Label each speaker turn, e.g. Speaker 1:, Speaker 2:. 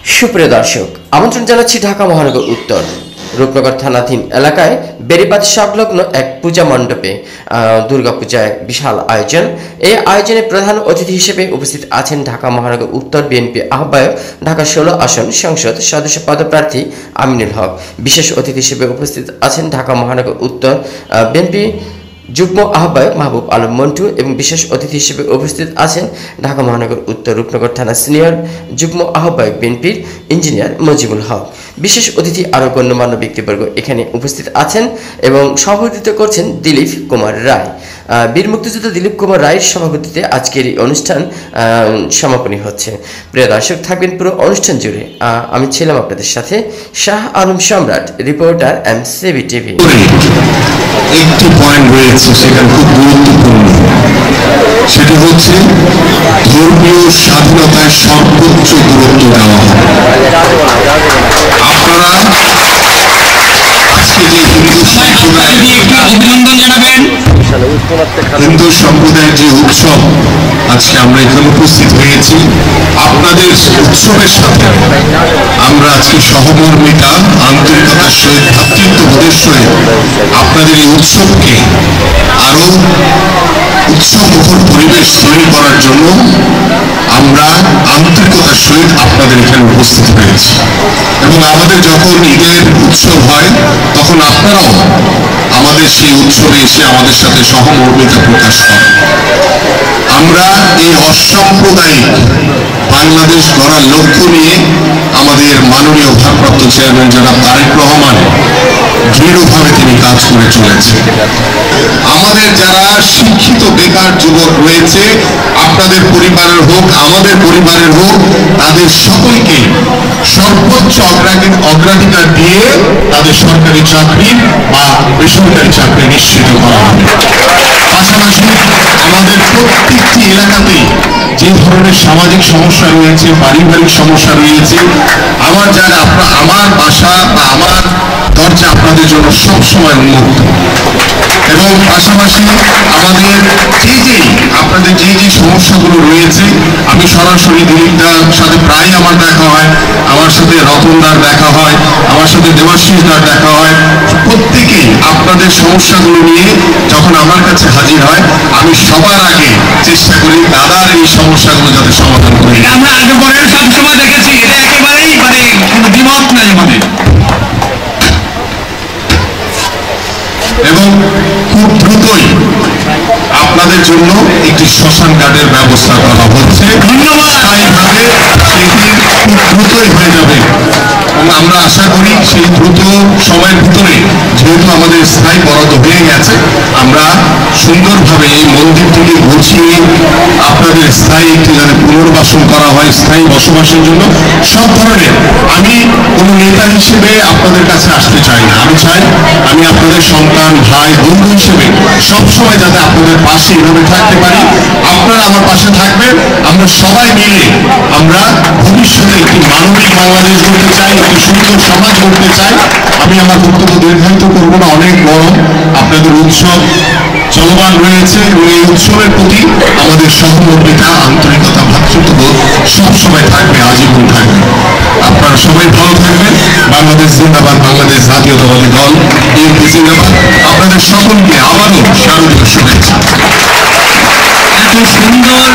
Speaker 1: সুপ্রিয় দর্শক, আমন্ত্রণ জানাচ্ছি ঢাকা মহানগর উত্তর রূপনগর থানাধীন এলাকায় বেড়িবাঁধ সংলগ্ন এক পূজা মণ্ডপে দুর্গাপূজায় বিশাল আয়োজন। এই আয়োজনে প্রধান অতিথি হিসেবে উপস্থিত আছেন ঢাকা মহানগর উত্তর বিএনপি আহ্বায়ক, ঢাকা 16 আসন সংসদ সদস্য পদপ্রার্থী আমিনুল হক। বিশেষ অতিথি হিসেবে উপস্থিত আছেন ঢাকা মহানগর উত্তর বিএনপি যুগ্ম আহ্বায়ক মাহবুব আলম মন্টু এবং বিশেষ অতিথি হিসেবে উপস্থিত আছেন ঢাকা মহানগর উত্তর রূপনগর থানা সিনিয়র যুগ্ম আহ্বায়ক বিএনপির ইঞ্জিনিয়ার মজিবুল হক। বিশেষ অতিথি আরও গণ্যমান্য ব্যক্তিবর্গ এখানে উপস্থিত আছেন এবং সভাপতিত্ব করছেন দিলীপ কুমার রায়। বীর মুক্তিযোদ্ধা দিলীপ কুমার রায়ের সভাপতিত্বে আজকের এই অনুষ্ঠান সমাপনী হচ্ছে। প্রিয় দর্শক, থাকবেন পুরো অনুষ্ঠান জুড়ে। আমি ছিলাম আপনাদের সাথে শাহ আলম সম্রাট, রিপোর্টার এমসিবি টিভি।
Speaker 2: একটি পয়েন্ট রয়েছে, সেটা খুব গুরুত্বপূর্ণ। সেটি হচ্ছে ধর্মীয় স্বাধীনতায় সর্বোচ্চ গুরুত্ব দেওয়া হবে। আপনারা আজকে যে হিন্দু সম্প্রদায়ের যে উৎসব, আজকে আমরা এখানে উপস্থিত হয়েছি, আপনাদের উৎসবের সাথে আমরা আজকে সহমর্মিতা, আন্তরিকতার সহিত, ভ্রাতৃত্ববোধের সহিত আপনাদের এই উৎসবকে আরো উৎসবমুখর পরিবেশ তৈরি করার জন্য আমরা আন্তরিকতার সহিত আপনাদের এখানে উপস্থিত হয়েছি। এবং আমাদের যখন ঈদের উৎসব হয়, তখন আপনারাও আমাদের সেই উৎসবে এসে আমাদের সাথে সহমর্মিতা প্রকাশ করেন। আমরা এই অসাম্প্রদায়িক বাংলাদেশ গড়ার লক্ষ্য নিয়ে আমাদের মাননীয় ভারপ্রাপ্ত চেয়ারম্যান জনাব তারেক রহমান দৃঢ়ভাবে তিনি কাজ করে চলেছেন। আমাদের যারা শিক্ষিত বেকার যুবক রয়েছে, আপনাদের পরিবারের হোক, আমাদের পরিবারের হোক, তাদের সকলকে সর্বোচ্চ অগ্রাধিকার দিয়ে তাদের সরকারি চাকরি বা বেসরকারি চাকরি নিশ্চিত করা হবে। পাশাপাশি আমাদের প্রত্যেকটি এলাকাতেই যে ধরনের সামাজিক সমস্যা রয়েছে, পারিবারিক সমস্যা রয়েছে, আমার বাসা বা আমার দরজা আপনাদের জন্য সবসময় উন্মুক্ত। এবং পাশাপাশি আমাদের আপনাদের যে সমস্যাগুলো রয়েছে, আমি সরাসরি দিলীপদার সাথে প্রায় আমার দেখা হয়, আমার সাথে রতনদার দেখা হয়, আমার সাথে দেবাশিসদার দেখা হয়। প্রত্যেকেই আপনাদের সমস্যাগুলো নিয়ে যখন আমার কাছে হাজির হয়, আমি সবার আগে চেষ্টা করি দাদার এই সমস্যাগুলো যাতে সমাধান করি।
Speaker 3: আমরা আগে পরে সবসময় দেখেছি, এটা একেবারেই দ্বিমত নাই আমাদের।
Speaker 2: এবং খুব দ্রুতই আপনাদের জন্য একটি শ্মশান ঘাটের ব্যবস্থা করা হচ্ছে। স্থায়ীভাবে সেটি খুব দ্রুতই হয়ে যাবে এবং আমরা আশা করি সেই দ্রুত সময়ের ভিতরে, যেহেতু আমাদের স্থায়ী বরাদ্দ হয়ে গেছে, আমরা সুন্দরভাবে এই মন্দিরটিকে গুছিয়ে আপনাদের স্থায়ী একটি যাতে পুনর্বাসন করা হয়, স্থায়ী বসবাসের জন্য সব ধরনের। আমি কোনো নেতা হিসেবে আপনাদের কাছে আসতে চাই না। আমি চাই আমি আপনাদের সন্তান, ভাই, বন্ধু হিসেবে সবসময় যাতে আপনাদের পাশে এভাবে থাকতে পারি। আপনারা আমার পাশে থাকবেন। আমরা সবাই মিলে আমরা ভবিষ্যতে একটি মানবিক বাংলাদেশ গড়তে চাই, একটি সুন্দর সমাজ গড়তে চাই। আমি আমার বক্তব্য দীর্ঘায়িত করবো না, অনেক বড় আপনাদের উৎসব চলমান রয়েছে এবং এই উৎসবের প্রতি আমাদের সহমর্মিতা, আন্তরিকতা, ভ্রাতৃত্ববোধ সবসময় থাকবে, আজীবন থাকবে। আপনারা সবাই ভালো থাকবেন। বাংলাদেশ জিন্দাবাদ, বাংলাদেশ জাতীয়তাবাদী দল বিএনপি জিন্দাবাদ। আপনাদের সকলকে আবারও শারদীয় শুভেচ্ছা।
Speaker 3: এত সুন্দর